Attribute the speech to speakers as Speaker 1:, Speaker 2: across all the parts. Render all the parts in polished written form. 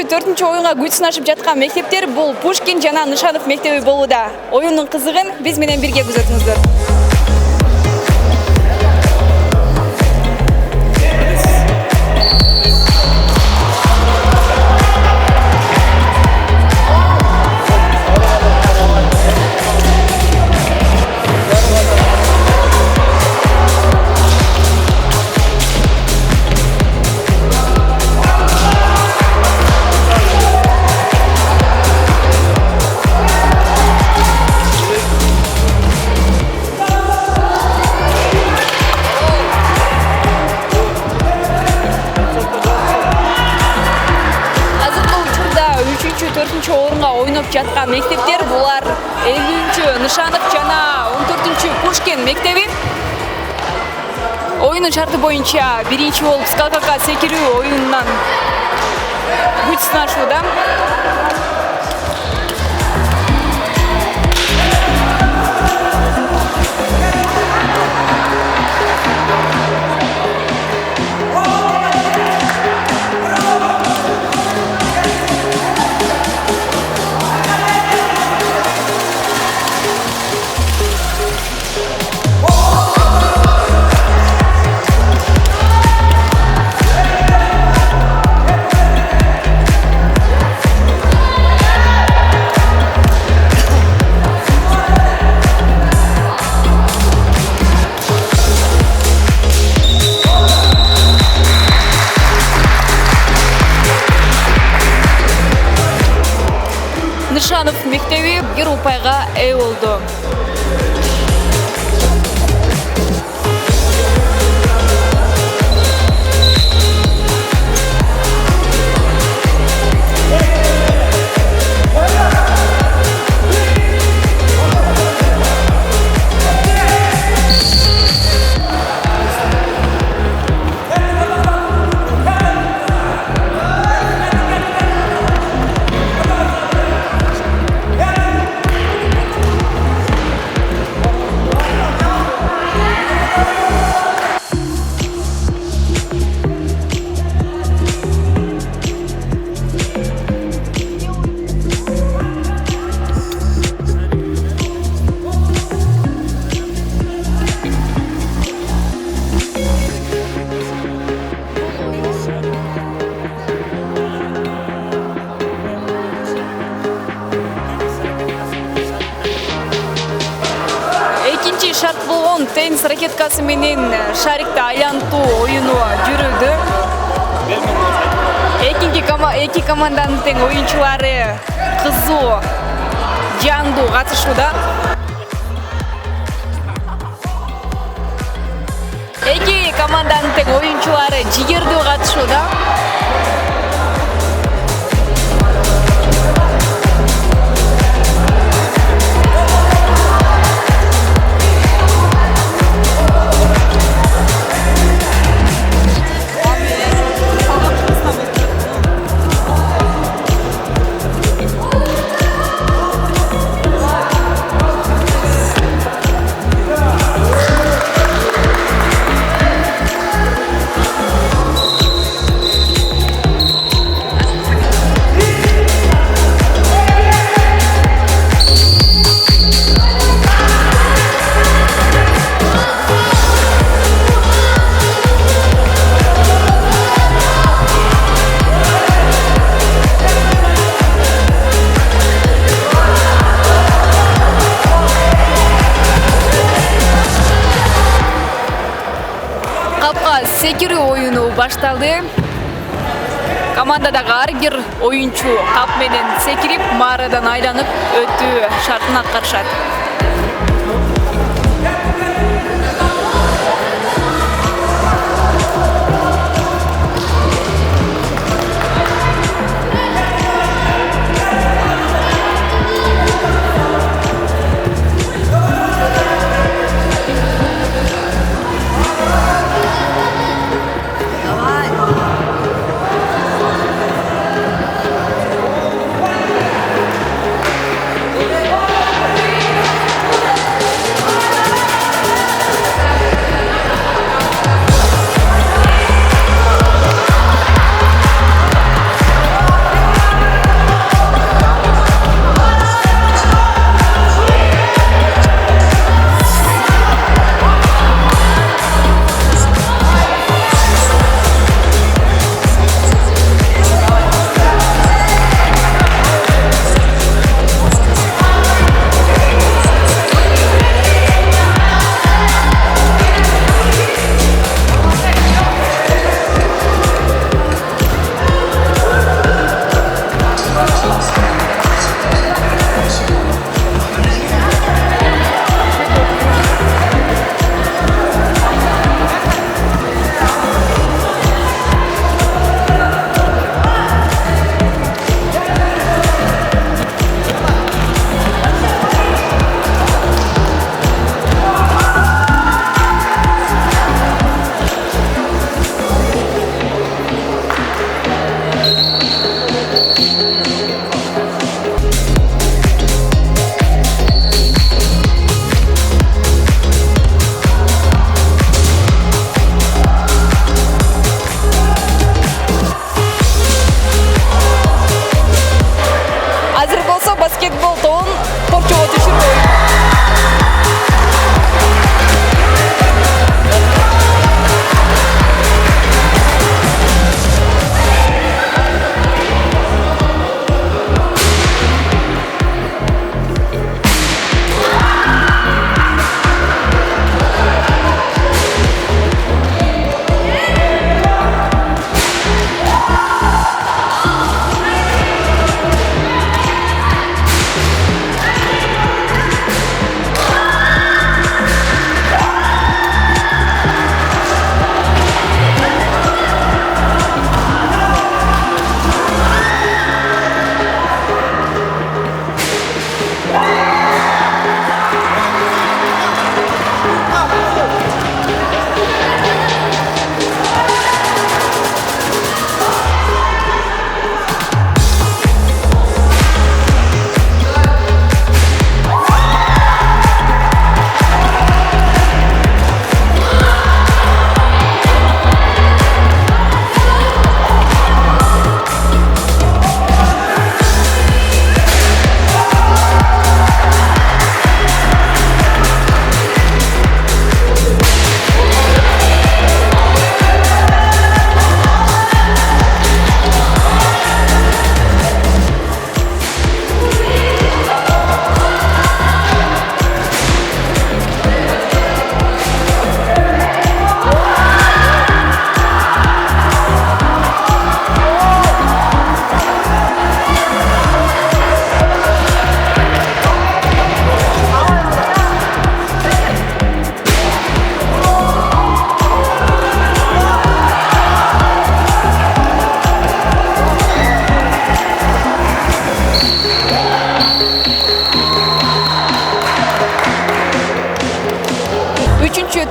Speaker 1: 3-4 оюнга күч сынашып жаткан мектептер бул Пушкин жана Нышанов мектеби болууда. Оюндун кызыгын биз менен бирге күзөтүңүздөр. Орунга ойноп жаткан мектептер булар 50-чү Нышанов жана 14-чү Пушкин мектеби. Оюнун шарты боюнча биринчи болуп скакалка секирүү оюнунан күч сынашууда. Нышанов мектеби бир упайга ээ болду. Шарт болгон теннис ракеткасы менен шарикти айлантуу оюну жүрүүдө. Эки команданын тең оюнчулары кызуу, жандуу катышууда. Эки команданын тең оюнчулары жигердүү катышууда. Секирүү оюну башталды. Командадагы ар бир оюнчу кап менен секирип, маарадан айланып өтүү шартын аткарышат. Азыр болсо баскетбол тобун Порчого түшүрбөй.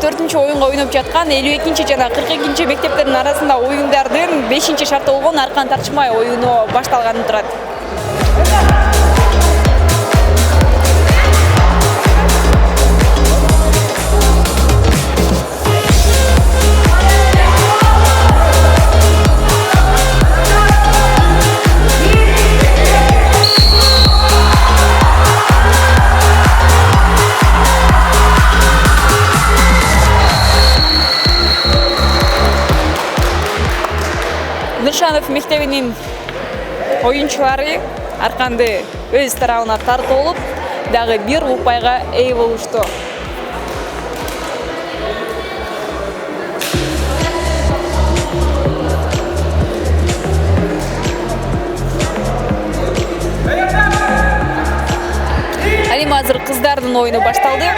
Speaker 1: Төртүнчү оюнга ойноп жаткан 52 жана 42 мектептердин арасында оюндардын 5 шарты болгон Аркан Тарчмай оюну башталганы турат. Нышанов мектебинин оюнчулары Арканды өз тарабына тартып алып, дагы бир упайга ээ болушту. Ал эми азыр кыздардын оюну башталды.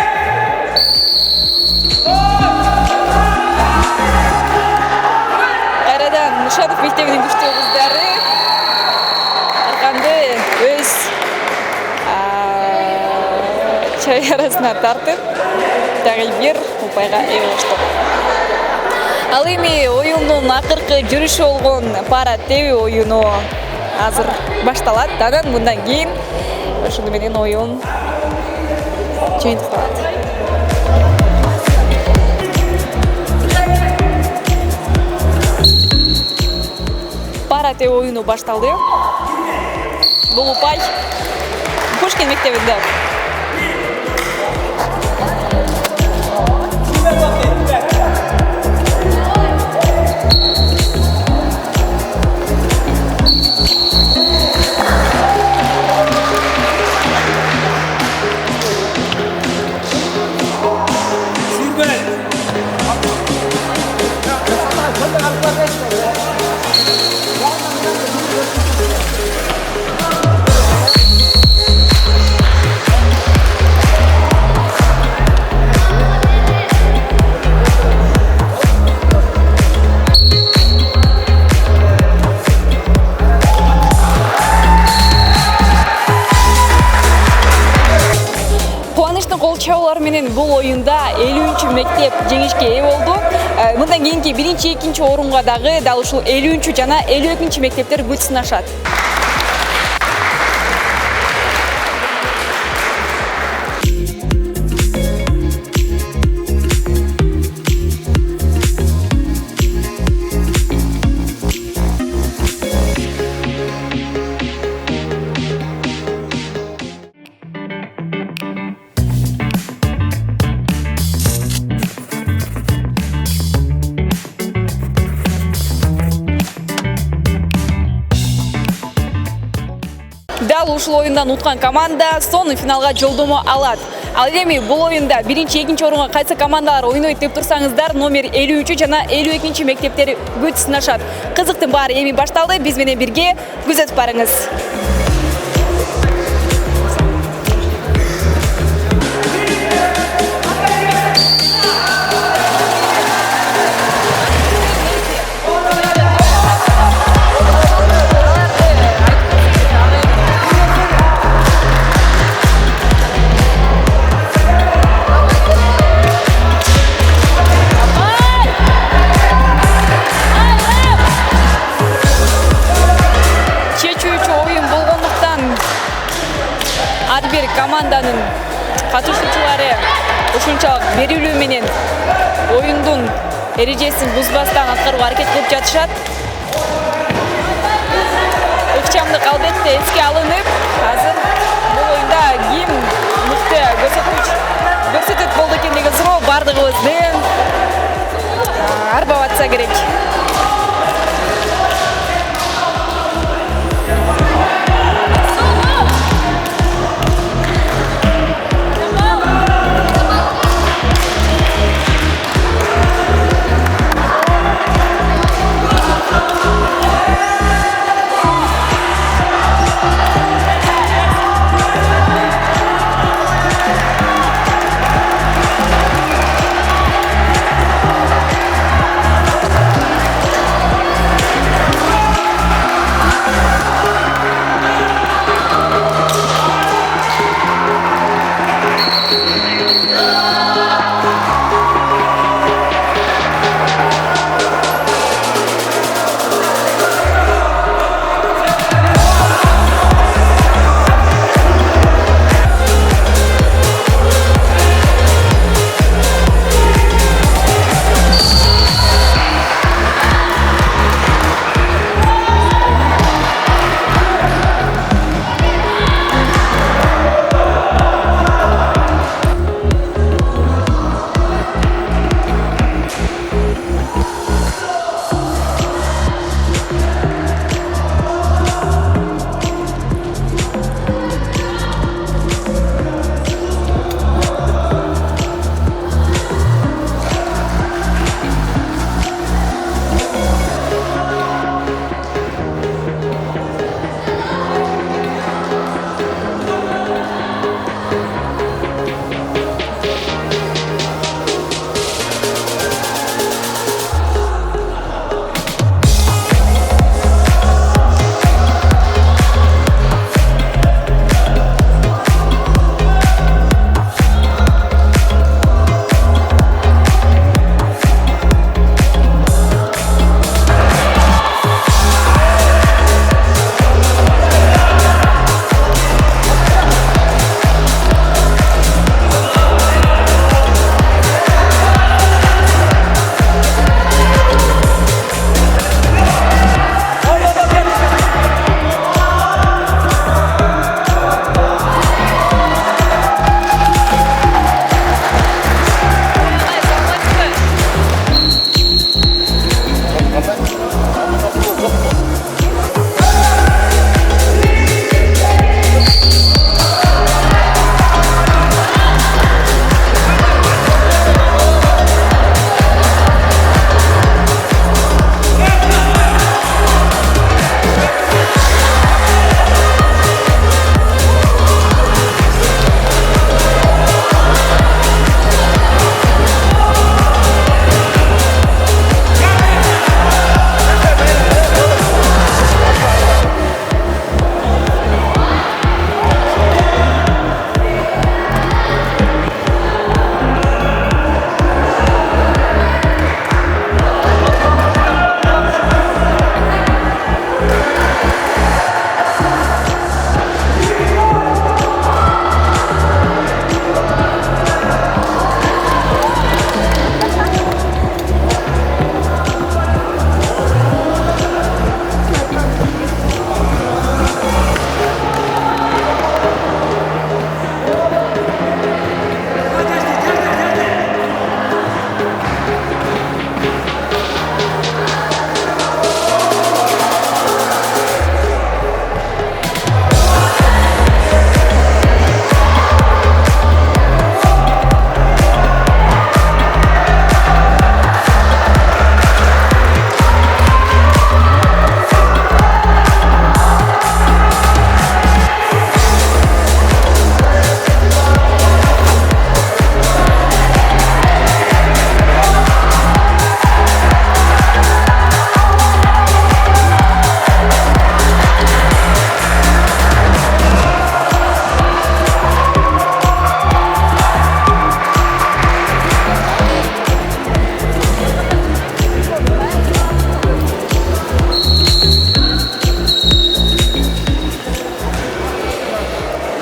Speaker 1: Нышанов мектебинин күчтүү кыздары Арканды өз чайгарасына тартып, дагы бир упайга ээ болушту. Ал эми оюндун акыркы жүрүшү болгон пара тебүү оюну азыр башталат. Анан мындан кийин ошону менен оюн жыйынтык калат. Пара тебүү оюну башталды. Бул упай Пушкин мектебинде. Чабуулар менен бул оюнда 50-чү мектеп жеңишке ээ болду. Мындан кийинки 1-2 орунга дагы дал ушул 50-чү жана 52-чү мектептер күч сынашат. дал ушул оюндан уткан команда сонун финалга жолдомо алат. Ал эми бул оюнда биринчи, экинчи орунга кайсы командалар ойнойт деп турсаңыздар, номер 53 жана 52 мектептери күч сынашат. Кызыктын баары эми башталды. Биз менен бирге күзөтүп барыңыз. Ар бир команданын катышуучулары ушунчалык берилүү менен оюндун эрежесин бузбастан аткарууга аракет кылып жатышат. Ыкчамдык албетте эске алынып, азыр бул оюнда ким мыкты көрсөтөт болду экен деген суроо бардыгыбызды арбап атса керек.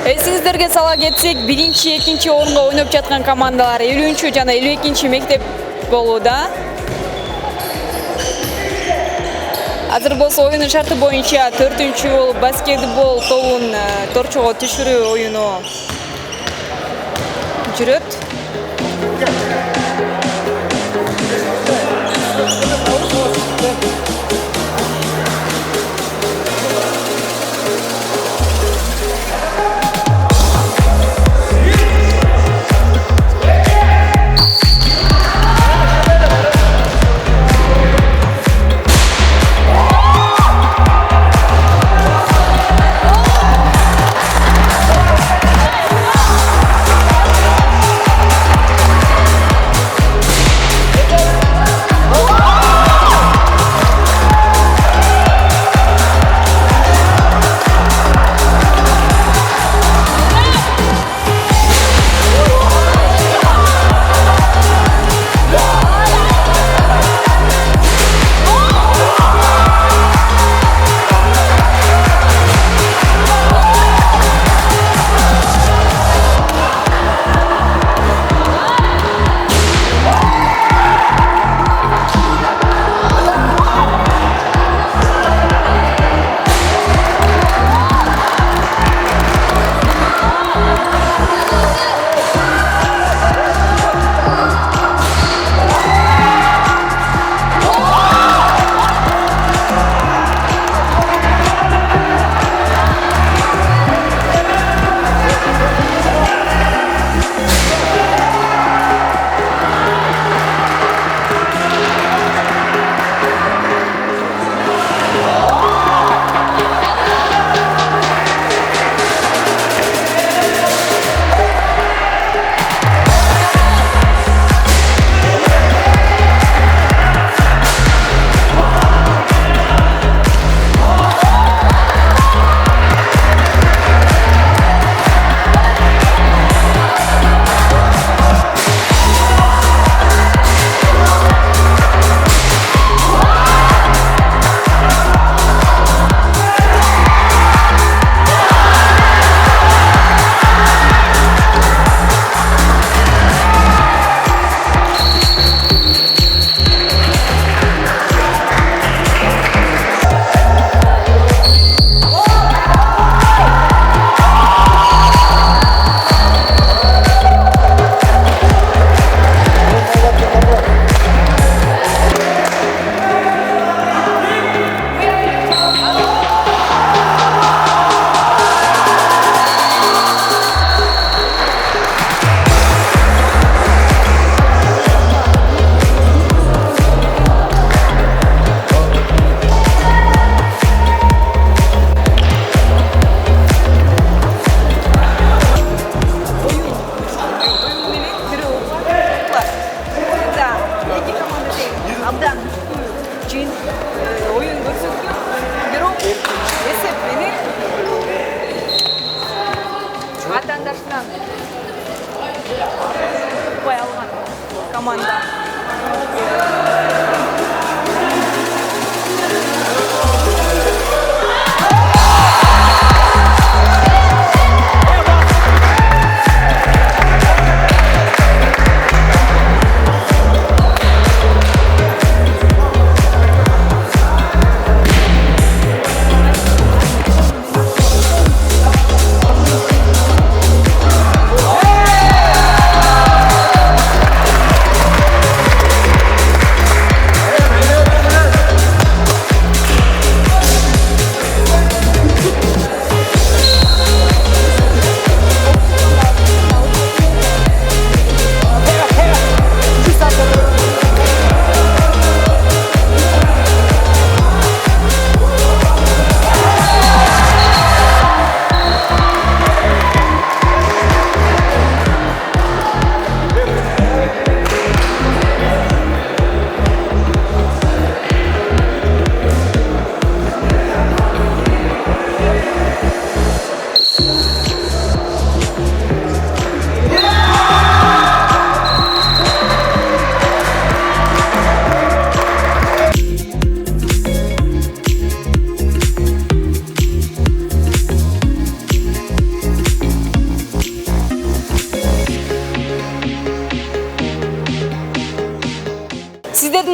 Speaker 1: Эсиңиздерге сала кетсек, 1-2 орунга ойноп жаткан командалар 50 жана 52 мектеп болууда. Азыр болсо оюнун шарты боюнча 4-чү болуп баскетбол тобун торчого түшүрүү оюну жүрөт.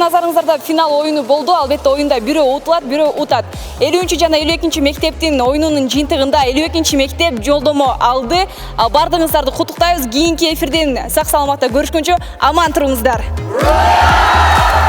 Speaker 1: сіздердің назарыңыздарда финал ойыны болды. Албетте ойында бирөө утулат, бирөө утат. 50 жана 52 мектептин ойынының жыйынтыгында 52 мектеп жолдомо алды. Бардыгыңыздарды куттуктайбыз. Кийинки эфирден сак саламатта көрүшкөнчө аман туруңуздар.